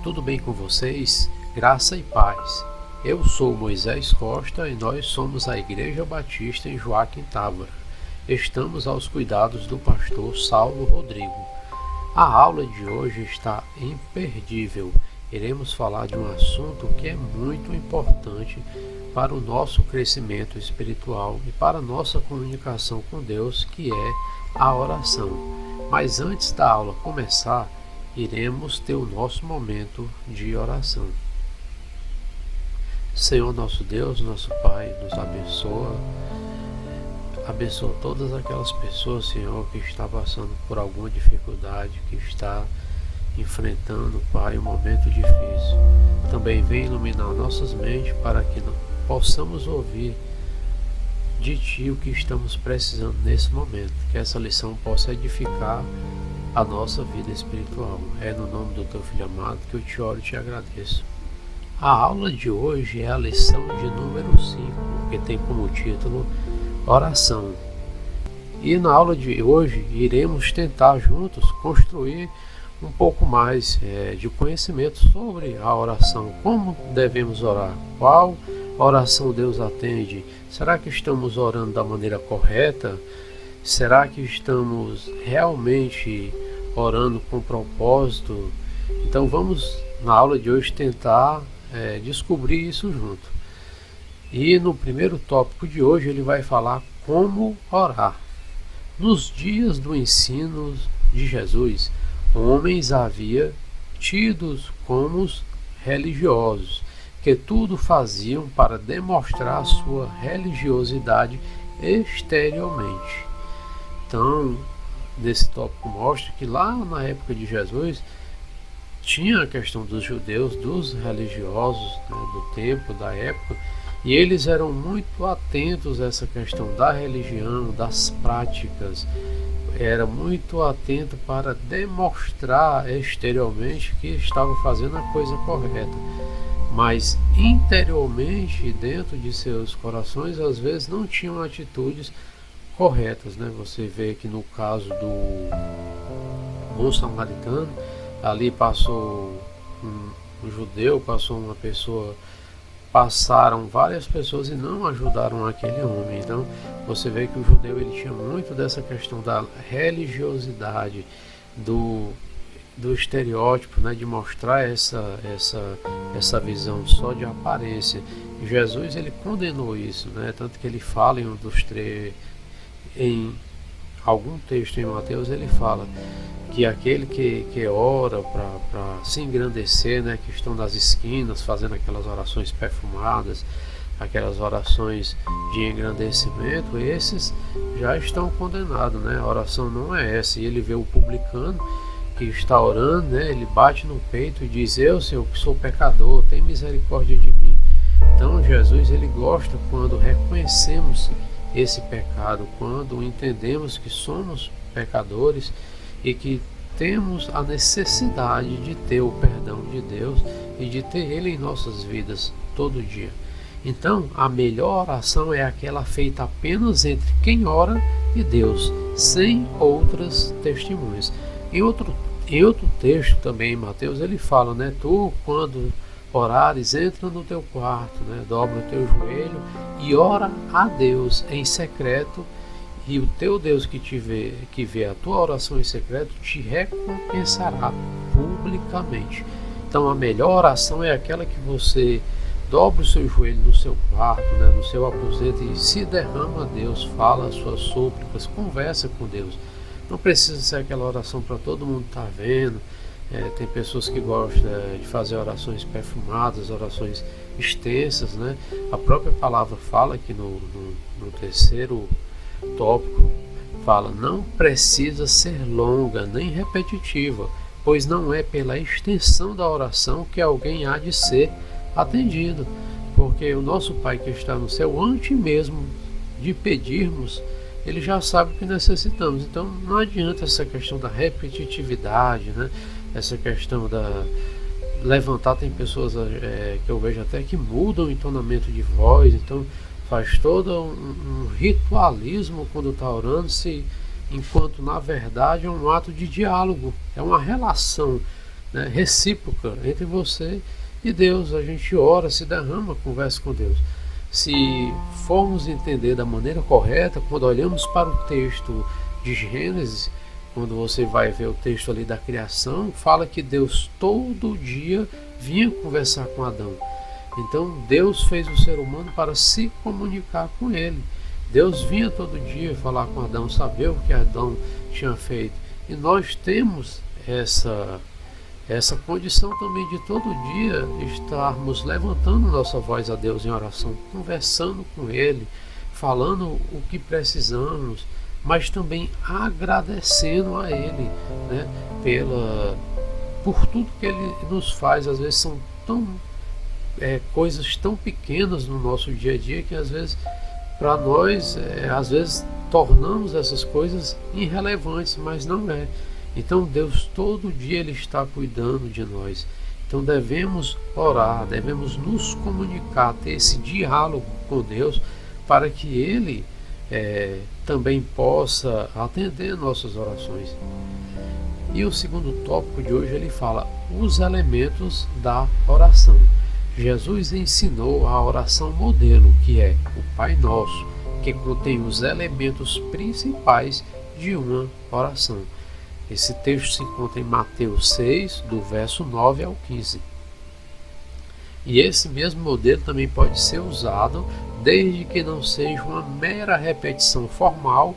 tudo bem com vocês? Graça e paz. Eu sou Moisés Costa e nós somos a Igreja Batista em Joaquim Távora. Estamos aos cuidados do pastor Saulo Rodrigo. A aula de hoje está imperdível. Iremos falar de um assunto que é muito importante para o nosso crescimento espiritual e para a nossa comunicação com Deus, que é a oração. Mas antes da aula começar, iremos ter o nosso momento de oração. Senhor nosso Deus, nosso Pai, nos abençoa. Abençoa todas aquelas pessoas, Senhor, que está passando por alguma dificuldade, que está enfrentando, Pai, um momento difícil. Também vem iluminar nossas mentes para que possamos ouvir de Ti o que estamos precisando nesse momento. Que essa lição possa edificar a nossa vida espiritual. É no nome do Teu Filho amado que eu te oro e te agradeço. A aula de hoje é a lição de número 5, que tem como título Oração. E na aula de hoje iremos tentar juntos construir um pouco mais de conhecimento sobre a oração. Como devemos orar? Qual oração Deus atende? Será que estamos orando da maneira correta? Será que estamos realmente orando com propósito? Então vamos na aula de hoje tentar descobrir isso junto. E no primeiro tópico de hoje ele vai falar como orar. Nos dias do ensino de Jesus, homens havia tidos como religiosos, que tudo faziam para demonstrar sua religiosidade exteriormente. Então, nesse tópico mostra que lá na época de Jesus tinha a questão dos judeus, dos religiosos, do tempo, da época, e eles eram muito atentos a essa questão da religião, das práticas. Era muito atento para demonstrar exteriormente que estava fazendo a coisa correta, mas interiormente, dentro de seus corações, às vezes não tinham atitudes corretas, Você vê que no caso do bom samaritano, ali passou um judeu, passou uma pessoa, passaram várias pessoas e não ajudaram aquele homem. Então você vê que o judeu ele tinha muito dessa questão da religiosidade, do estereótipo, de mostrar essa visão só de aparência. E Jesus ele condenou isso, tanto que ele fala em um dos três, em algum texto em Mateus ele fala que aquele que ora para se engrandecer, que estão nas esquinas fazendo aquelas orações perfumadas, aquelas orações de engrandecimento, esses já estão condenados, A oração não é essa. E ele vê o publicano que está orando, ele bate no peito e diz: eu, Senhor, que sou pecador, tem misericórdia de mim. Então Jesus ele gosta quando reconhecemos esse pecado, quando entendemos que somos pecadores e que temos a necessidade de ter o perdão de Deus e de ter Ele em nossas vidas todo dia. Então, a melhor oração é aquela feita apenas entre quem ora e Deus, sem outras testemunhas. Em outro texto também, em Mateus, ele fala, Tu, quando orares, entra no teu quarto, dobra o teu joelho e ora a Deus em secreto, e o teu Deus que vê a tua oração em secreto te recompensará publicamente. Então a melhor oração é aquela que você dobra o seu joelho no seu quarto, no seu aposento, e se derrama a Deus, fala as suas súplicas, conversa com Deus. Não precisa ser aquela oração para todo mundo estar vendo. Tem pessoas que gostam de fazer orações perfumadas, orações extensas, A própria palavra fala que no terceiro tópico fala: não precisa ser longa nem repetitiva, pois não é pela extensão da oração que alguém há de ser atendido, porque o nosso Pai que está no céu, antes mesmo de pedirmos, Ele já sabe o que necessitamos. Então não adianta essa questão da repetitividade, Essa questão da levantar. Tem pessoas que eu vejo até que mudam o entonamento de voz, então faz todo um ritualismo quando está orando, enquanto na verdade é um ato de diálogo, é uma relação né, recíproca entre você e Deus. A gente ora, se derrama, conversa com Deus. Se formos entender da maneira correta, quando olhamos para o texto de Gênesis, quando você vai ver o texto ali da criação, fala que Deus todo dia vinha conversar com Adão. Então Deus fez o ser humano para se comunicar com ele. Deus vinha todo dia falar com Adão, saber o que Adão tinha feito. E nós temos essa condição também de todo dia estarmos levantando nossa voz a Deus em oração, conversando com Ele, falando o que precisamos, mas também agradecendo a Ele, né, por tudo que Ele nos faz. Às vezes são coisas tão pequenas no nosso dia a dia que às vezes para nós, às vezes tornamos essas coisas irrelevantes, mas não é. Então Deus todo dia Ele está cuidando de nós. Então devemos orar, devemos nos comunicar, ter esse diálogo com Deus para que Ele também possa atender nossas orações. E o segundo tópico de hoje ele fala os elementos da oração. Jesus ensinou a oração modelo, que é o Pai Nosso, que contém os elementos principais de uma oração. Esse texto se encontra em Mateus 6, do verso 9 ao 15. E esse mesmo modelo também pode ser usado desde que não seja uma mera repetição formal,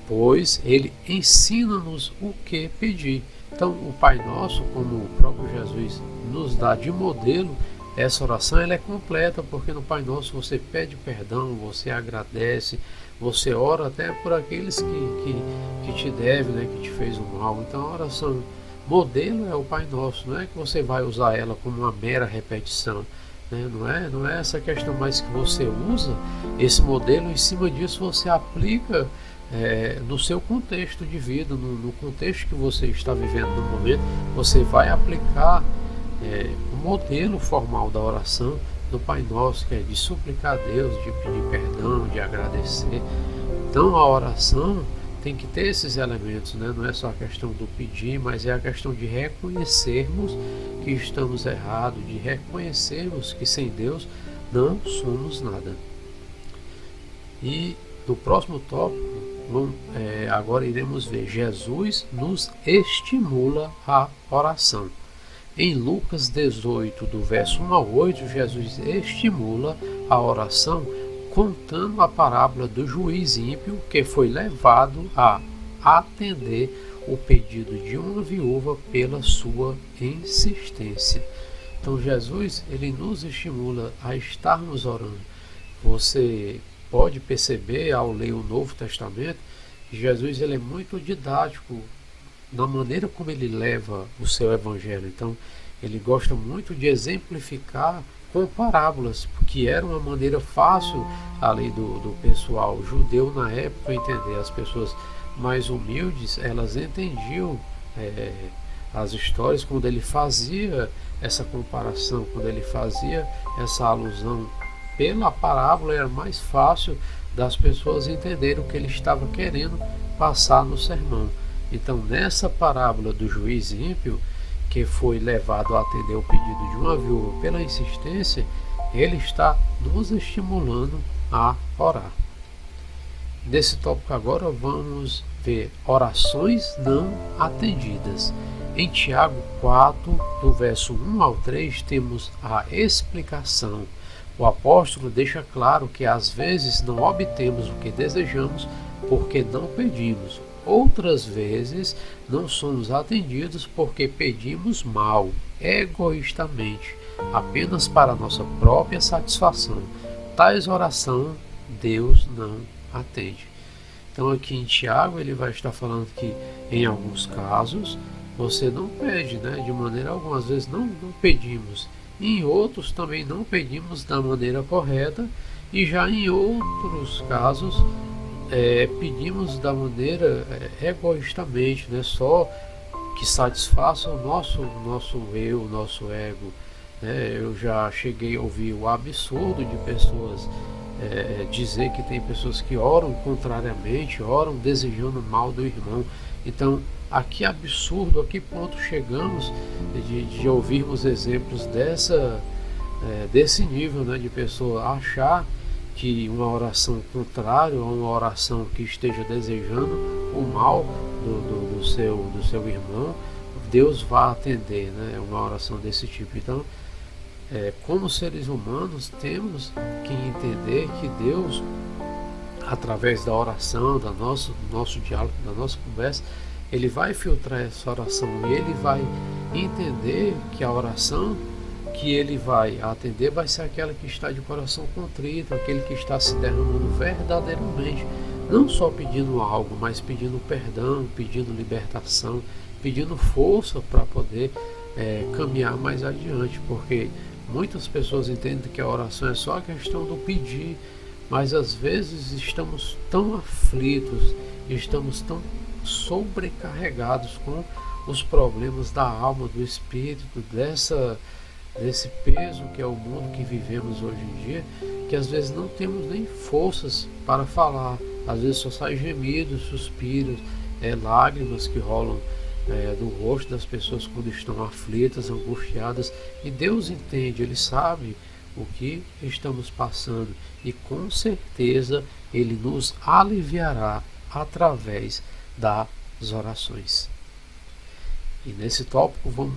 pois ele ensina-nos o que pedir. Então, o Pai Nosso, como o próprio Jesus nos dá de modelo, essa oração ela é completa, porque no Pai Nosso você pede perdão, você agradece, você ora até por aqueles que te devem, né, que te fez um mal. Então a oração modelo é o Pai Nosso, não é que você vai usar ela como uma mera repetição, né? Não é essa questão, mais que você usa esse modelo, em cima disso você aplica no seu contexto de vida, no contexto que você está vivendo no momento, você vai aplicar o modelo formal da oração do Pai Nosso, que é de suplicar a Deus, de pedir perdão, de agradecer. Então a oração tem que ter esses elementos, né? Não é só a questão do pedir, mas é a questão de reconhecermos que estamos errados, de reconhecermos que sem Deus não somos nada. E no próximo tópico, agora iremos ver Jesus nos estimula a oração. Em Lucas 18, do verso 1 ao 8, Jesus estimula a oração contando a parábola do juiz ímpio que foi levado a atender o pedido de uma viúva pela sua insistência. Então Jesus ele nos estimula a estarmos orando. Você pode perceber ao ler o Novo Testamento que Jesus ele é muito didático na maneira como ele leva o seu evangelho. Então ele gosta muito de exemplificar com parábolas, porque era uma maneira fácil ali do pessoal judeu na época entender. As pessoas mais humildes elas entendiam as histórias quando ele fazia essa comparação, quando ele fazia essa alusão pela parábola. Era mais fácil das pessoas entenderem o que ele estava querendo passar no sermão. Então, nessa parábola do juiz ímpio, que foi levado a atender o pedido de uma viúva pela insistência, ele está nos estimulando a orar. Nesse tópico agora vamos ver orações não atendidas. Em Tiago 4, do verso 1 ao 3, temos a explicação. O apóstolo deixa claro que às vezes não obtemos o que desejamos porque não pedimos. Outras vezes não somos atendidos porque pedimos mal, egoístamente, apenas para nossa própria satisfação. Tais oração Deus não atende. Então aqui em Tiago ele vai estar falando que em alguns casos você não pede, né, de maneira alguma. Às vezes não pedimos. Em outros também não pedimos da maneira correta. E já em outros casos pedimos da maneira egoístamente, né? Só que satisfaça o nosso eu, o nosso ego, né? Eu já cheguei a ouvir o absurdo de pessoas dizer que tem pessoas que oram contrariamente, oram desejando o mal do irmão. Então a que absurdo, a que ponto chegamos de ouvirmos exemplos desse nível, né, de pessoa achar que uma oração contrária a uma oração que esteja desejando o mal do seu irmão, Deus vai atender, né, uma oração desse tipo. Então, como seres humanos, temos que entender que Deus, através da oração, do nosso diálogo, da nossa conversa, Ele vai filtrar essa oração e Ele vai entender que a oração que Ele vai atender vai ser aquela que está de coração contrito, aquele que está se derramando verdadeiramente, não só pedindo algo, mas pedindo perdão, pedindo libertação, pedindo força para poder caminhar mais adiante, porque muitas pessoas entendem que a oração é só a questão do pedir, mas às vezes estamos tão aflitos, estamos tão sobrecarregados com os problemas da alma, do espírito, desse peso que é o mundo que vivemos hoje em dia, que às vezes não temos nem forças para falar, às vezes só sai gemidos, suspiros, lágrimas que rolam do rosto das pessoas quando estão aflitas, angustiadas, e Deus entende, Ele sabe o que estamos passando e com certeza Ele nos aliviará através das orações. E nesse tópico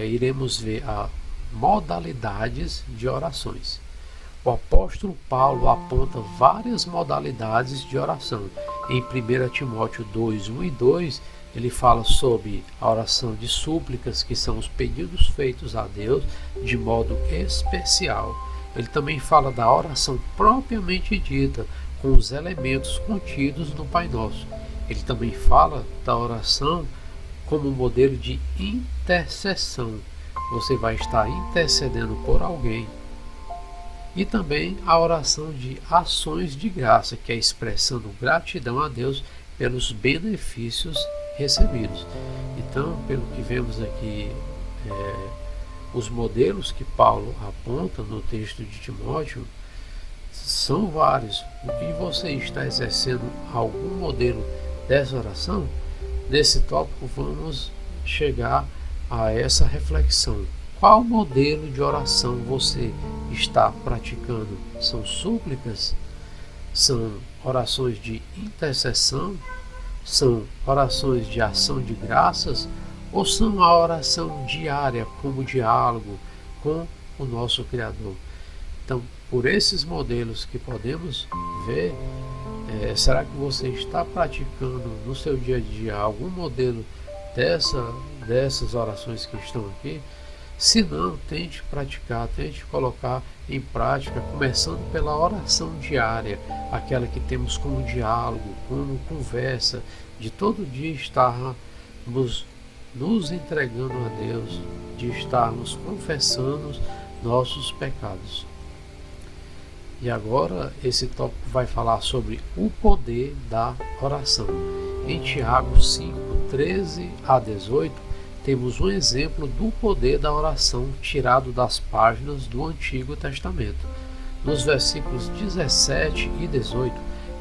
iremos ver as modalidades de orações. O apóstolo Paulo aponta várias modalidades de oração. Em 1 Timóteo 2, 1 e 2, ele fala sobre a oração de súplicas, que são os pedidos feitos a Deus de modo especial. Ele também fala da oração propriamente dita, com os elementos contidos no Pai Nosso. Ele também fala da oração como modelo de intercessão. Você vai estar intercedendo por alguém. E também a oração de ações de graça, que é expressando gratidão a Deus pelos benefícios recebidos. Então, pelo que vemos aqui, os modelos que Paulo aponta no texto de Timóteo são vários. E você está exercendo algum modelo dessa oração? Nesse tópico vamos chegar a essa reflexão. Qual modelo de oração você está praticando? São súplicas? São orações de intercessão? São orações de ação de graças? Ou são a oração diária como diálogo com o nosso Criador? Então, por esses modelos que podemos ver, será que você está praticando no seu dia a dia algum modelo dessas orações que estão aqui? Se não, tente praticar, tente colocar em prática, começando pela oração diária, aquela que temos como diálogo, como conversa, de todo dia estarmos nos entregando a Deus, de estarmos confessando nossos pecados. E agora esse tópico vai falar sobre o poder da oração. Em Tiago 5, 13 a 18, temos um exemplo do poder da oração tirado das páginas do Antigo Testamento. Nos versículos 17 e 18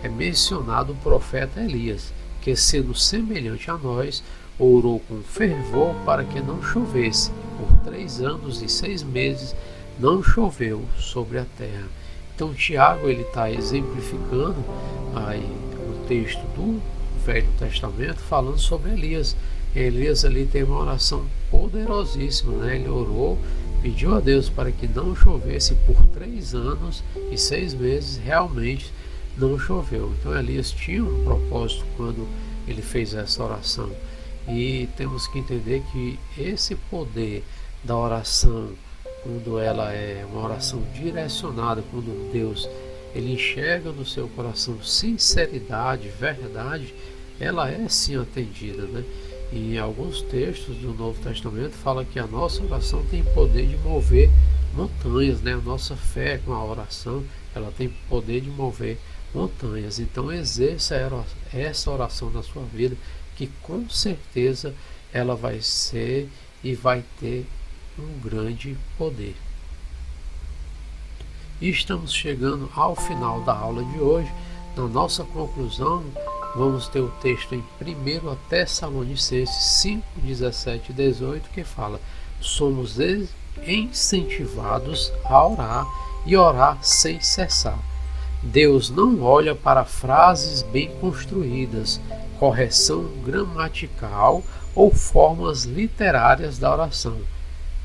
é mencionado o profeta Elias, que, sendo semelhante a nós, orou com fervor para que não chovesse. Por 3 anos e 6 meses não choveu sobre a terra. Então Tiago está exemplificando aí o texto do Velho Testamento falando sobre Elias. Elias ali tem uma oração poderosíssima, né? Ele orou, pediu a Deus para que não chovesse por 3 anos e 6 meses, realmente não choveu. Então Elias tinha um propósito quando ele fez essa oração. E temos que entender que esse poder da oração, quando ela é uma oração direcionada, quando Deus ele enxerga no seu coração sinceridade, verdade, ela é sim atendida, né? E em alguns textos do Novo Testamento fala que a nossa oração tem poder de mover montanhas, né? A nossa fé com a oração, ela tem poder de mover montanhas. Então exerça essa oração na sua vida, que com certeza ela vai ser e vai ter um grande poder. E estamos chegando ao final da aula de hoje. Na nossa conclusão, vamos ter o texto em 1 Tessalonicenses 5, 17 e 18, que fala: somos incentivados a orar e orar sem cessar. Deus não olha para frases bem construídas, correção gramatical ou formas literárias da oração.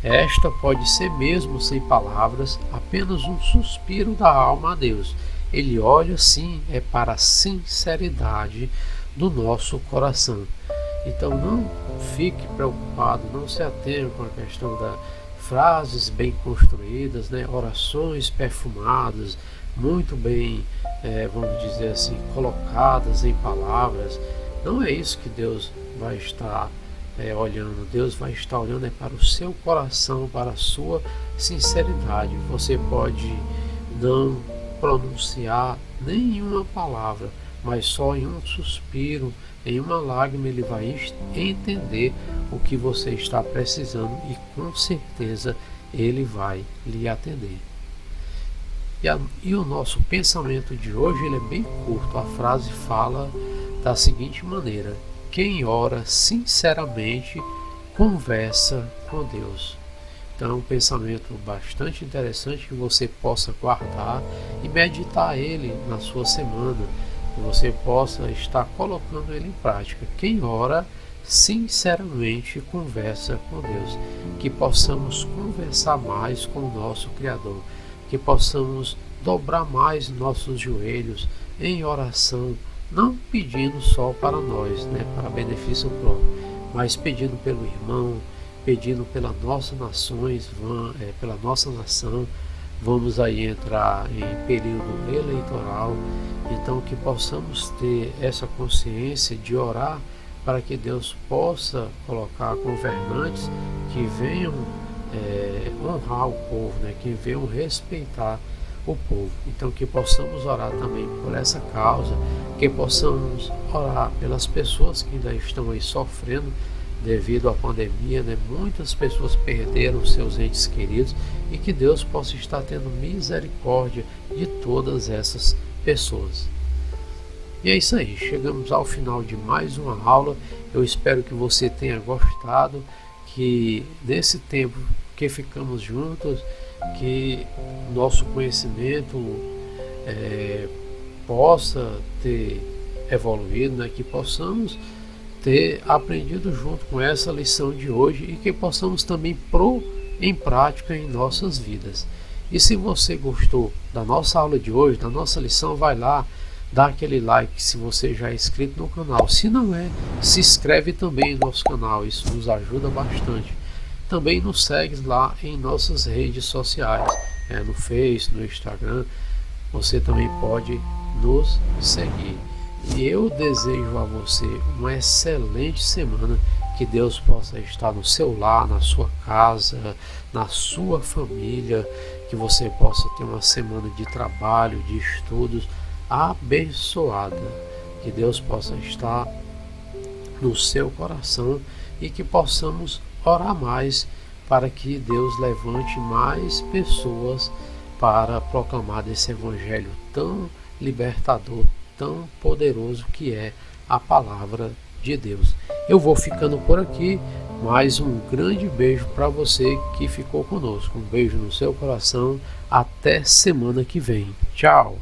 Esta pode ser mesmo sem palavras, apenas um suspiro da alma a Deus. Ele olha sim para a sinceridade do nosso coração. Então não fique preocupado, não se atenha com a questão das frases bem construídas, orações perfumadas, muito bem, vamos dizer assim, colocadas em palavras. Não é isso que Deus vai estar olhando. Deus vai estar olhando para o seu coração, para a sua sinceridade. Você pode não pronunciar nenhuma palavra, mas só em um suspiro, em uma lágrima, ele vai entender o que você está precisando e com certeza ele vai lhe atender. E o nosso pensamento de hoje ele é bem curto. A frase fala da seguinte maneira: quem ora sinceramente conversa com Deus. Então é um pensamento bastante interessante que você possa guardar e meditar ele na sua semana, que você possa estar colocando ele em prática. Quem ora sinceramente conversa com Deus. Que possamos conversar mais com o nosso Criador, que possamos dobrar mais nossos joelhos em oração, não pedindo só para nós, para benefício próprio, mas pedindo pelo irmão, pedindo pelas nossas nações, pela nossa nação. Vamos aí entrar em período eleitoral, então que possamos ter essa consciência de orar para que Deus possa colocar governantes que venham honrar o povo, que venham respeitar o povo. Então que possamos orar também por essa causa, que possamos orar pelas pessoas que ainda estão aí sofrendo devido à pandemia, muitas pessoas perderam seus entes queridos, e que Deus possa estar tendo misericórdia de todas essas pessoas. E é isso aí, chegamos ao final de mais uma aula. Eu espero que você tenha gostado, que nesse tempo que ficamos juntos, que nosso conhecimento possa ter evoluído, que possamos ter aprendido junto com essa lição de hoje e que possamos também pôr em prática em nossas vidas. E se você gostou da nossa aula de hoje, da nossa lição, vai lá, dá aquele like se você já é inscrito no canal. Se não é, se inscreve também no nosso canal, isso nos ajuda bastante. Também nos segue lá em nossas redes sociais, no Face, no Instagram, você também pode nos seguir. E eu desejo a você uma excelente semana, que Deus possa estar no seu lar, na sua casa, na sua família, que você possa ter uma semana de trabalho, de estudos abençoada, que Deus possa estar no seu coração e que possamos orar mais para que Deus levante mais pessoas para proclamar desse evangelho tão libertador, tão poderoso que é a palavra de Deus. Eu vou ficando por aqui, mais um grande beijo para você que ficou conosco. Um beijo no seu coração, até semana que vem. Tchau!